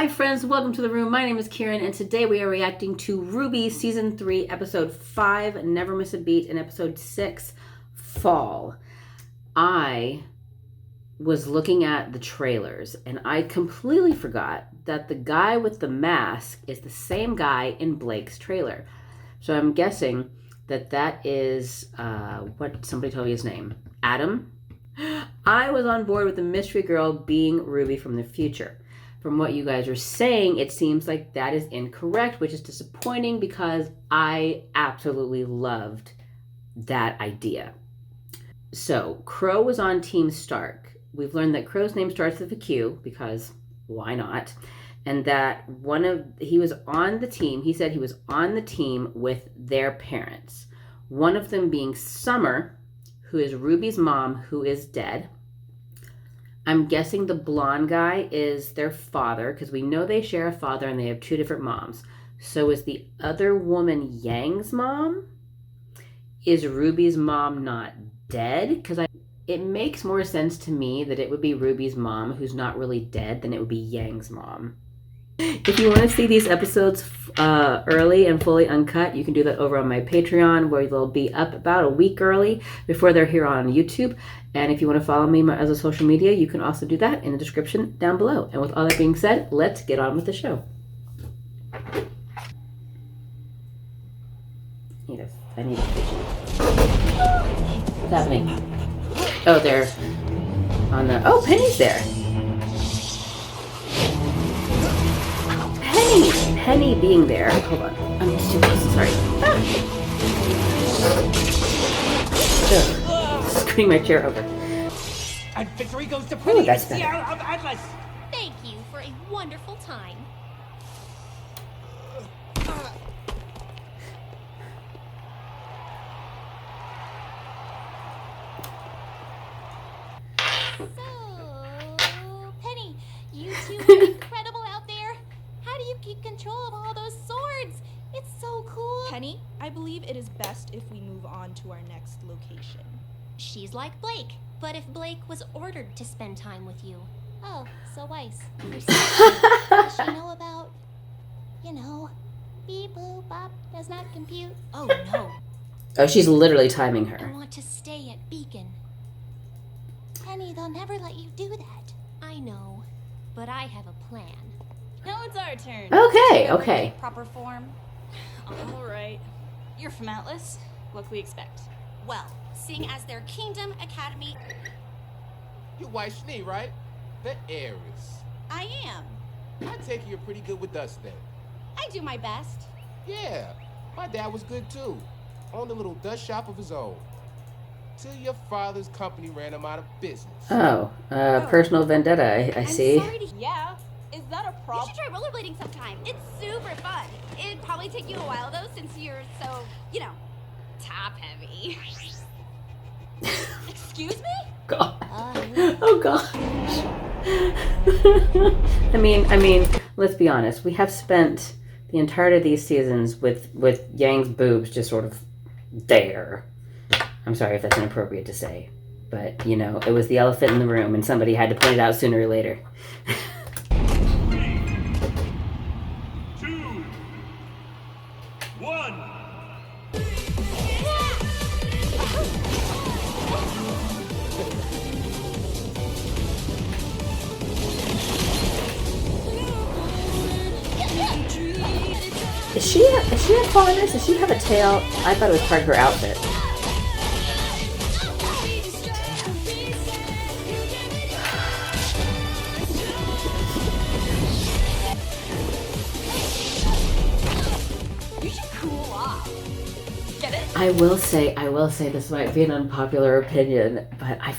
Hi friends, welcome to the room. My name is Kieran and today we are reacting to RWBY Season 3, Episode 5, Never Miss a Beat, and Episode 6, Fall. I was looking at the trailers and I completely forgot that the guy with the mask is the same guy in Blake's trailer. So I'm guessing that is, what somebody told me his name, Adam. I was on board with the mystery girl being RWBY from the future. From what you guys are saying, it seems like that is incorrect, which is disappointing because I absolutely loved that idea. So, Crow was on Team Stark. We've learned that Crow's name starts with a Q because why not? And that he was on the team. He said he was on the team with their parents. One of them being Summer, who is RWBY's mom, who is dead. I'm guessing the blonde guy is their father because we know they share a father and they have two different moms. So is the other woman Yang's mom? Is RWBY's mom not dead? Because it makes more sense to me that it would be RWBY's mom who's not really dead than it would be Yang's mom. If you want to see these episodes early and fully uncut, you can do that over on my Patreon, where they'll be up about a week early before they're here on YouTube. And if you want to follow me as a social media, you can also do that in the description down below. And with all that being said, let's get on with the show. I need a vision. What's happening? Oh, they're on the... Oh, Penny's there. Penny being there. Hold on. I'm just too close. Sorry. Screwing my chair over. And victory goes to Penny, that's the Sierra of Atlas. Thank you for a wonderful time. So, Penny, you two are incredible out there. How do you keep control of all those swords? It's so cool. Penny, I believe it is best if we move on to our next location. She's like Blake, but if Blake was ordered to spend time with you. Oh, so wise. Does she know about, beep boop bop does not compute? Oh no. Oh, she's literally timing her. I want to stay at Beacon. Penny, they'll never let you do that. I know, but I have a plan. Now it's our turn. Okay. Proper form. All right. You're from Atlas. What can we expect? Well, seeing as their Kingdom Academy... You White Schnee, right? The heiress. I am. I take it you're pretty good with us then. I do my best. Yeah, my dad was good too. Owned a little dust shop of his own. Till your father's company ran him out of business. Personal vendetta, I see. I'm sorry to... Yeah. Is that a problem? You should try rollerblading sometime. It's super fun. It'd probably take you a while though, since you're so, top heavy. Excuse me? God. Oh gosh. I mean, let's be honest. We have spent the entirety of these seasons with Yang's boobs just sort of there. I'm sorry if that's inappropriate to say, but it was the elephant in the room, and somebody had to point it out sooner or later. 3, 2, 1. Is she a foreigner? Does she have a tail? I thought it was part of her outfit. You should cool off. Get it? I will say this might be an unpopular opinion, but I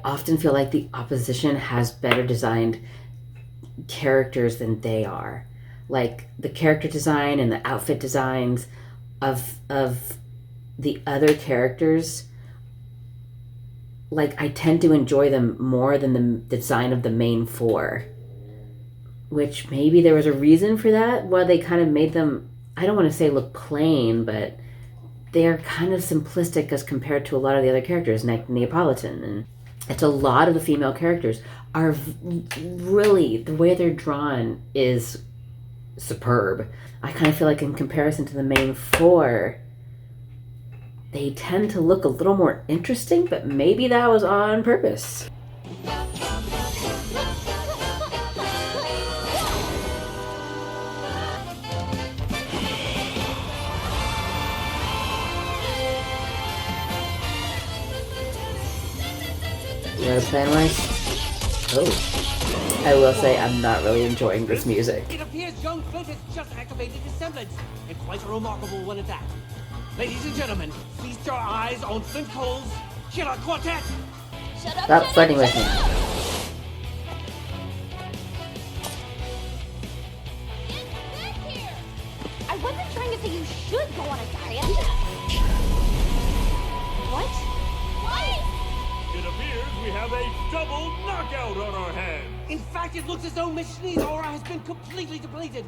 often feel like the opposition has better designed characters than they are. Like the character design and the outfit designs of the other characters, like I tend to enjoy them more than the design of the main four. Which maybe there was a reason for that, why they kind of made them, I don't want to say look plain, but they're kind of simplistic as compared to a lot of the other characters, like Neapolitan. And It's a lot of the female characters are really, the way they're drawn is superb. I kind of feel like in comparison to the main four, they tend to look a little more interesting, but maybe that was on purpose. You know what the plan was? Oh. I will say I'm not really enjoying this music. It appears young Flint has just activated his semblance, and quite a remarkable one at that. Ladies and gentlemen, feast your eyes on Flint Cole's Killer Quartet! Shut up, Stop shut fighting up, with shut me. up! Get back here! I wasn't trying to say you should go on a diet. What? What? It appears we have a double knockout on our hands. In fact, it looks as though Miss Schnee's aura has been completely depleted.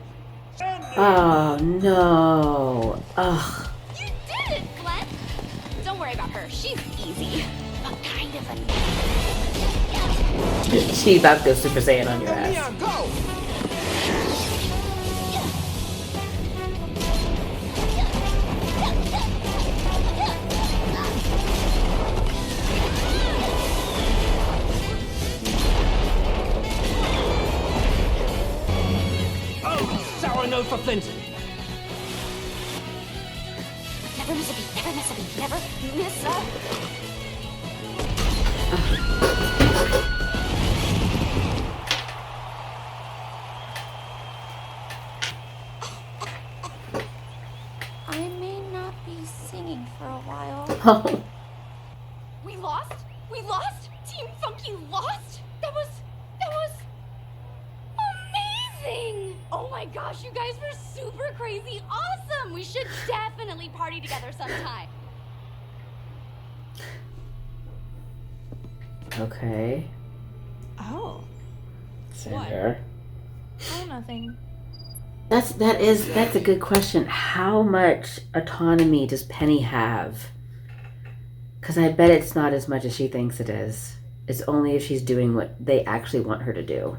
Oh no. Ugh. You did it, Glenn! Don't worry about her. She's easy. A kind of a... She about to go Super Saiyan on your ass. Leon, go! Oh, sour note for Flint. Never miss a beat, never miss a beat, never miss a... I may not be singing for a while. We lost? We lost? Team Funky lost? That was amazing! Oh my gosh, you guys were super crazy awesome! We should definitely party together sometime. Okay. Oh. Sandra. Oh, nothing. That's a good question. How much autonomy does Penny have? Because I bet it's not as much as she thinks it is. It's only if she's doing what they actually want her to do.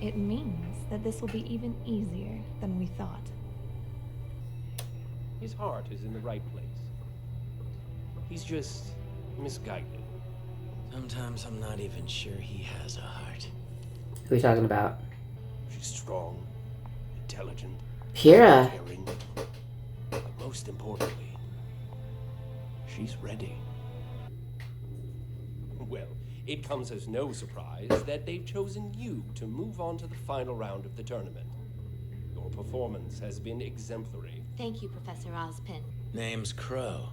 It means that this will be even easier than we thought. His heart is in the right place. He's just misguided. Sometimes I'm not even sure he has a heart. Who are we talking about? She's strong, intelligent, Kira. caring, but most importantly, she's ready. Well, it comes as no surprise that they've chosen you to move on to the final round of the tournament. Your performance has been exemplary. Thank you, Professor Ozpin. Name's Crow.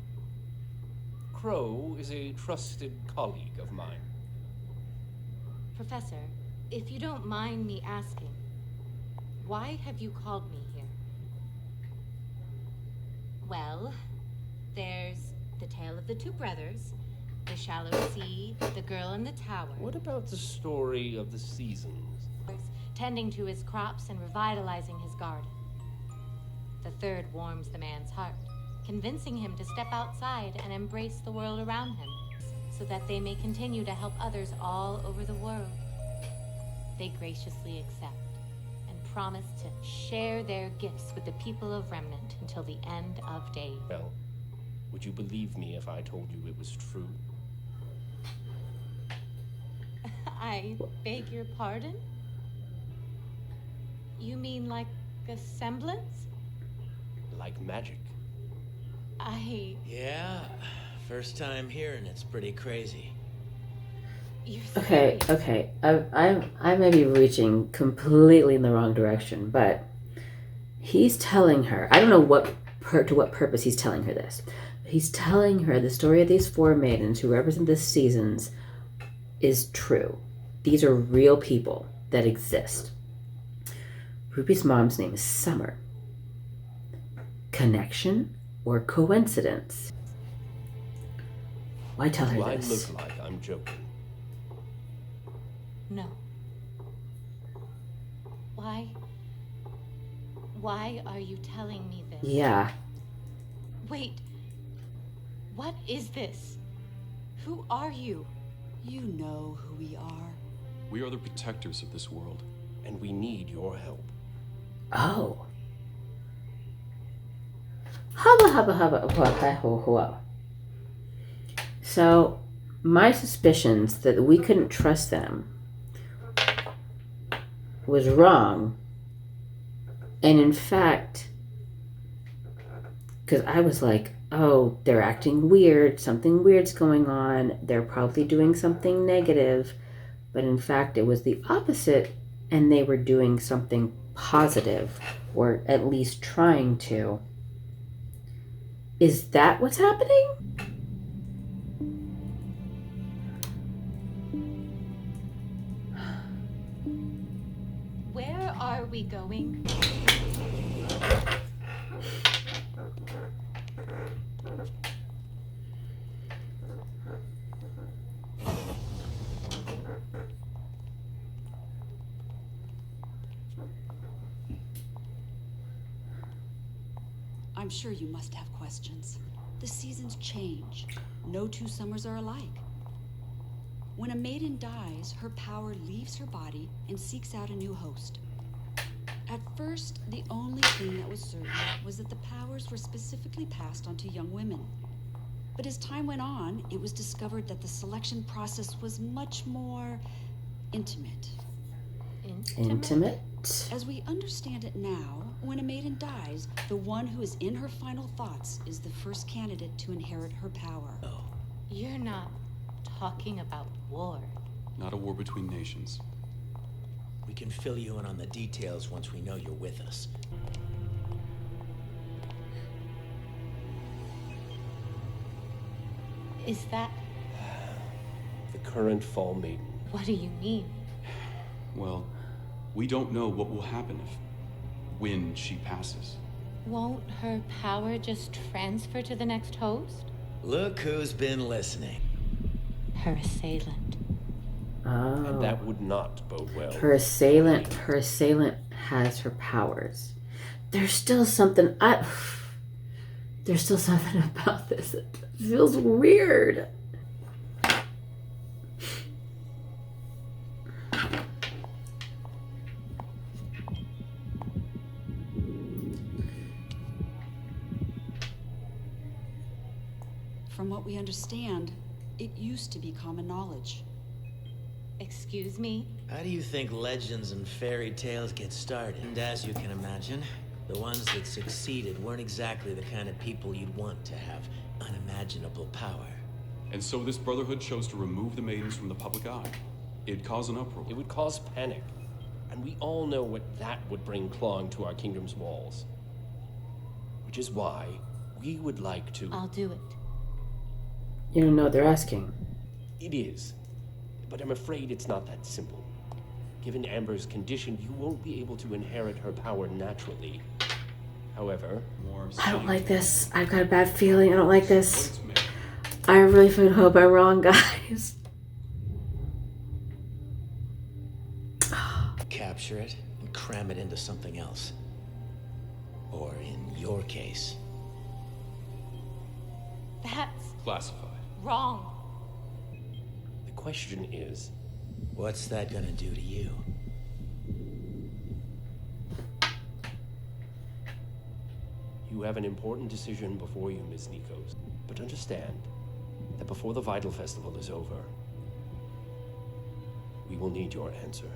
Crow is a trusted colleague of mine. Professor, if you don't mind me asking, why have you called me here? Well, there's the tale of the two brothers, the shallow sea, the girl in the tower. What about the story of the seasons? Tending to his crops and revitalizing his garden. The third warms the man's heart, convincing him to step outside and embrace the world around him, so that they may continue to help others all over the world. They graciously accept and promise to share their gifts with the people of Remnant until the end of days. Well, would you believe me if I told you it was true? I beg your pardon? You mean like a semblance? Like magic. Yeah, first time hearing it's pretty crazy. You're Okay, serious? okay. I may be reaching completely in the wrong direction, but he's telling her. I don't know to what purpose he's telling her this. But he's telling her the story of these four maidens who represent the seasons is true. These are real people that exist. Ruby's mom's name is Summer. Connection or coincidence? Why tell Do her I this? look like I'm joking? No. Why are you telling me this? Yeah. Wait. What is this? Who are you? You know who we are. We are the protectors of this world. And we need your help. Oh. Hubba. So, my suspicions that we couldn't trust them was wrong. And in fact, because I was like, oh, they're acting weird. Something weird's going on. They're probably doing something negative. But in fact, it was the opposite. And they were doing something positive, or at least trying to. Is that what's happening? Where are we going? I'm sure you must have questions. The seasons change. No two summers are alike. When a maiden dies, her power leaves her body and seeks out a new host. At first, the only thing that was certain was that the powers were specifically passed on to young women. But as time went on, it was discovered that the selection process was much more intimate. Intimate? As we understand it now, when a maiden dies, the one who is in her final thoughts is the first candidate to inherit her power. Oh. You're not talking about war. Not a war between nations. We can fill you in on the details once we know you're with us. Is that... The current Fall Maiden. What do you mean? Well, we don't know what will happen when she passes. Won't her power just transfer to the next host? Look who's been listening. Her assailant. Oh. And that would not bode well. Her assailant has her powers. There's still something about this that feels weird. From what we understand, it used to be common knowledge. Excuse me? How do you think legends and fairy tales get started? And as you can imagine, the ones that succeeded weren't exactly the kind of people you'd want to have unimaginable power. And so this Brotherhood chose to remove the maidens from the public eye. It'd cause an uproar. It would cause panic. And we all know what that would bring clawing to our kingdom's walls. Which is why we would like to... I'll do it. You don't know what they're asking. It is. But I'm afraid it's not that simple. Given Amber's condition, you won't be able to inherit her power naturally. However... I don't like this. I've got a bad feeling. I don't like this. I really hope I'm wrong, guys. Capture it and cram it into something else. Or in your case... That's... classified. wrong. The question is... what's that gonna do to you? You have an important decision before you, Ms. Nikos. But understand that before the Vital Festival is over, we will need your answer.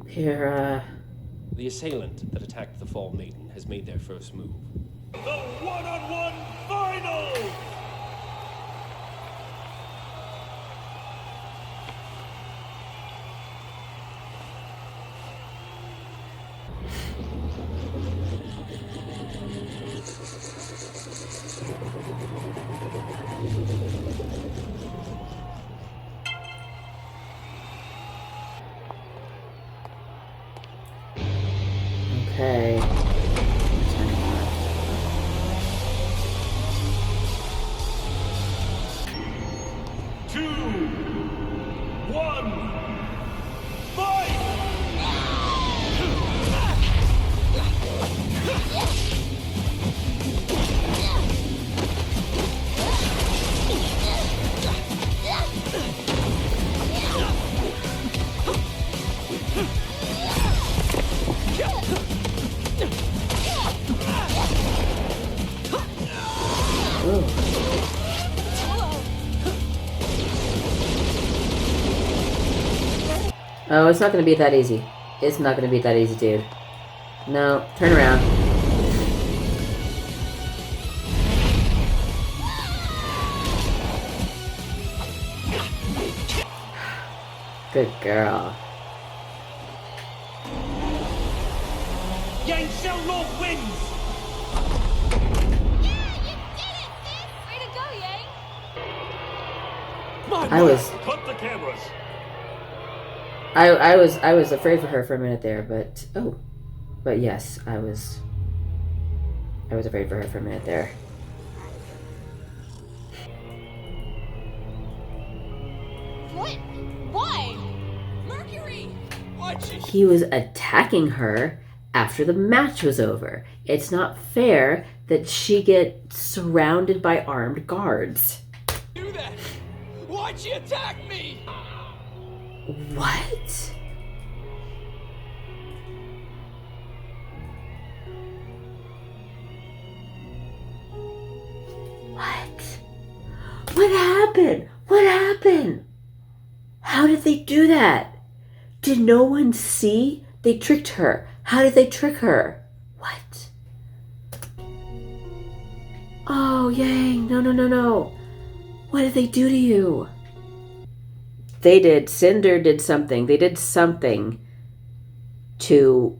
Here, The assailant that attacked the Fall Maiden has made their first move. The one-on-one final! okay. Oh, it's not gonna be that easy. It's not gonna be that easy, dude. No, turn around. Good girl. Yang Xiaolong wins! Way to go, Yang! I was Cut the cameras. I was afraid for her for a minute there, but yes, I was afraid for her for a minute there. What? Why? Mercury! He was attacking her after the match was over. It's not fair that she gets surrounded by armed guards. Do that! Why'd she attack me? What? What? What happened? What happened? How did they do that? Did no one see? They tricked her. How did they trick her? What? Oh, Yang. No, no, no, no. What did they do to you? They did. Cinder did something. They did something to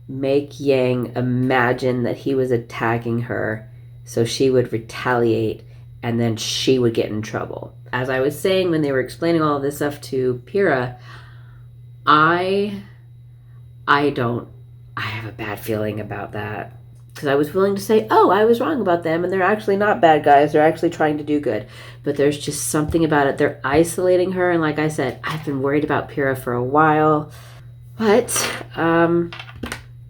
make Yang imagine that he was attacking her so she would retaliate and then she would get in trouble. As I was saying when they were explaining all of this stuff to Pyrrha, I have a bad feeling about that. Because I was willing to say, oh, I was wrong about them, and they're actually not bad guys. They're actually trying to do good. But there's just something about it. They're isolating her, and like I said, I've been worried about Pyrrha for a while. But,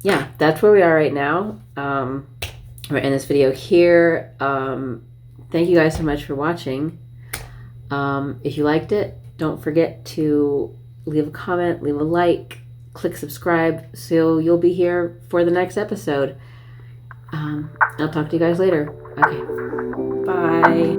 yeah, that's where we are right now. We're in this video here. Thank you guys so much for watching. If you liked it, don't forget to leave a comment, leave a like, click subscribe, so you'll be here for the next episode. I'll talk to you guys later. Okay. Bye.